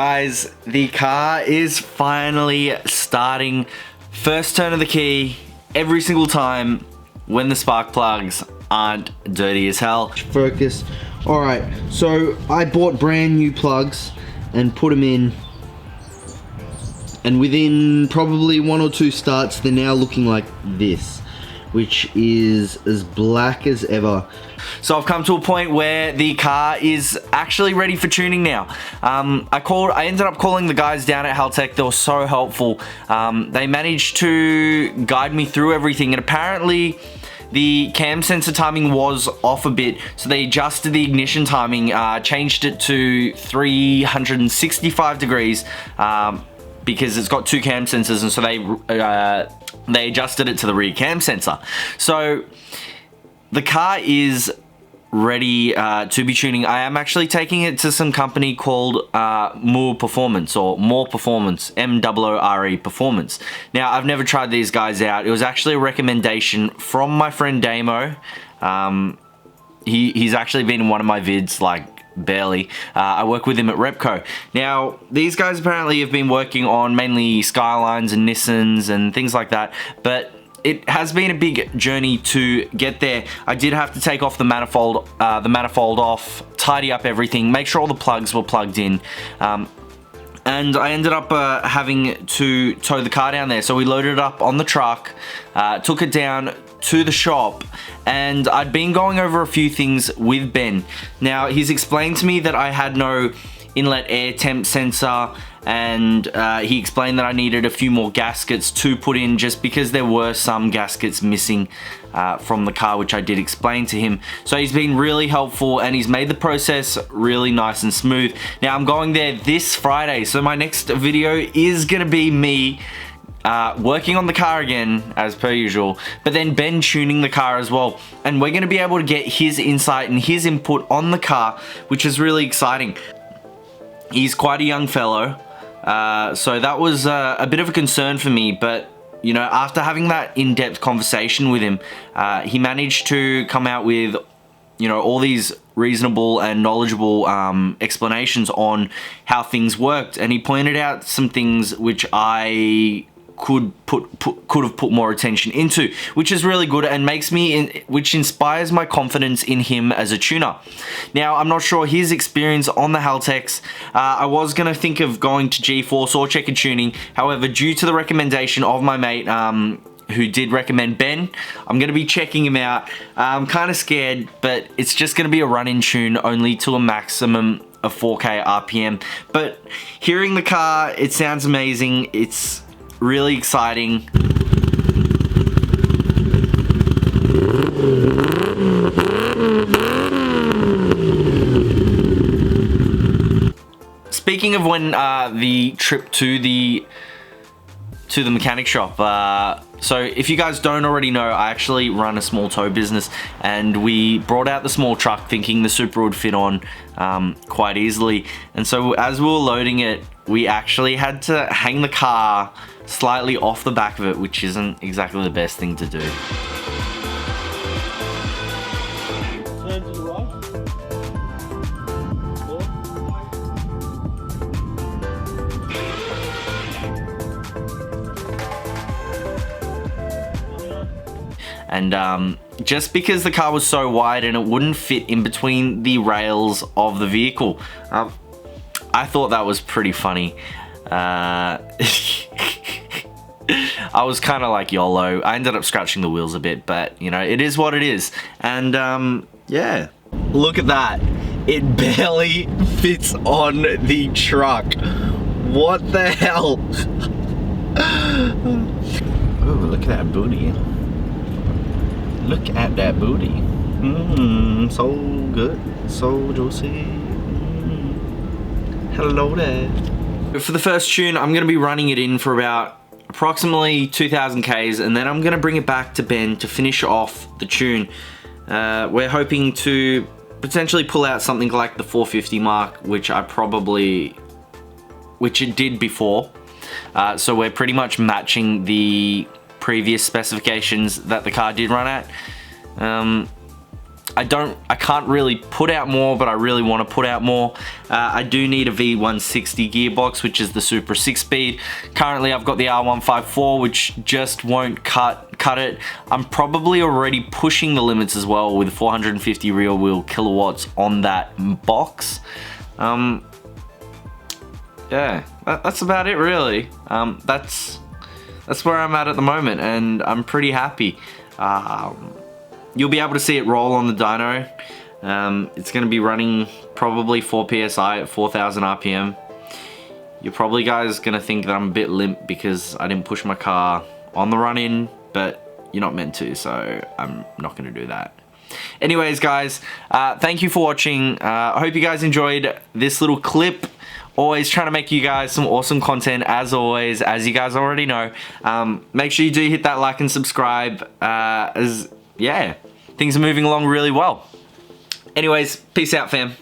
Guys, the car is finally starting. First turn of the key every single time when the spark plugs aren't dirty as hell. Focus. Alright, so I bought brand new plugs and put them in, and within probably 1 or 2 starts they're now looking like this, which is as black as ever. So I've come to a point where the car is actually ready for tuning now. I ended up calling the guys down at Haltech. They were so helpful. They managed to guide me through everything, and apparently the cam sensor timing was off a bit, so they adjusted the ignition timing, changed it to 365 degrees because it's got 2 cam sensors, and so they adjusted it to the rear cam sensor. So the car is ready to be tuning. I am actually taking it to some company called WOOOH Performance, or More Performance, M-O-O-R-E Performance. Now, I've never tried these guys out. It was actually a recommendation from my friend Damo. He's actually been in one of my vids, like, barely. I work with him at Repco. Now, these guys apparently have been working on mainly Skylines and Nissans and things like that, but it has been a big journey to get there. I did have to take off the manifold off, tidy up everything, make sure all the plugs were plugged in, and I ended up having to tow the car down there. So we loaded it up on the truck, took it down to the shop, and I'd been going over a few things with Ben. Now, he's explained to me that I had no inlet air temp sensor, and he explained that I needed a few more gaskets to put in, just because there were some gaskets missing from the car, which I did explain to him. So he's been really helpful, and he's made the process really nice and smooth. Now, I'm going there this Friday, so my next video is gonna be me working on the car again, as per usual, but then Ben tuning the car as well, and we're gonna be able to get his insight and his input on the car, which is really exciting. He's quite a young fellow, so that was a bit of a concern for me, but you know, after having that in-depth conversation with him, he managed to come out with, you know, all these reasonable and knowledgeable explanations on how things worked, and he pointed out some things which I could have put more attention into, which is really good and which inspires my confidence in him as a tuner. Now, I'm not sure his experience on the Haltechs. I was gonna think of going to G-Force or Checker Tuning. However, due to the recommendation of my mate, who did recommend Ben, I'm gonna be checking him out. I'm kind of scared, but it's just gonna be a run-in tune, only to a maximum of 4K RPM. But hearing the car, it sounds amazing. It's really exciting. Speaking of when the trip to the mechanic shop, so if you guys don't already know, I actually run a small tow business, and we brought out the small truck thinking the Supra would fit on quite easily, and so as we were loading it, we actually had to hang the car slightly off the back of it, which isn't exactly the best thing to do. Turn to the right. And just because the car was so wide and it wouldn't fit in between the rails of the vehicle, I thought that was pretty funny. I was kind of like YOLO. I ended up scratching the wheels a bit, but you know, it is what it is. And yeah, look at that. It barely fits on the truck. What the hell? Oh, look at that booty. Look at that booty. So good, so juicy. Hello there. For the first tune, I'm gonna be running it in for about approximately 2,000 Ks, and then I'm gonna bring it back to Ben to finish off the tune. We're hoping to potentially pull out something like the 450 mark, which it did before. So we're pretty much matching the previous specifications that the car did run at. I can't really put out more, but I really want to put out more. I do need a V160 gearbox, which is the Supra 6-speed. Currently, I've got the R154, which just won't cut it. I'm probably already pushing the limits as well with 450 rear wheel kilowatts on that box. Yeah, that's about it really. That's where I'm at the moment, and I'm pretty happy. You'll be able to see it roll on the dyno. It's going to be running probably 4 psi at 4,000 RPM. You're probably guys going to think that I'm a bit limp because I didn't push my car on the run-in, but you're not meant to, so I'm not going to do that. Anyways, guys, thank you for watching. I hope you guys enjoyed this little clip. Always trying to make you guys some awesome content, as always, as you guys already know. Make sure you do hit that like and subscribe, as yeah, things are moving along really well. Anyways, peace out, fam.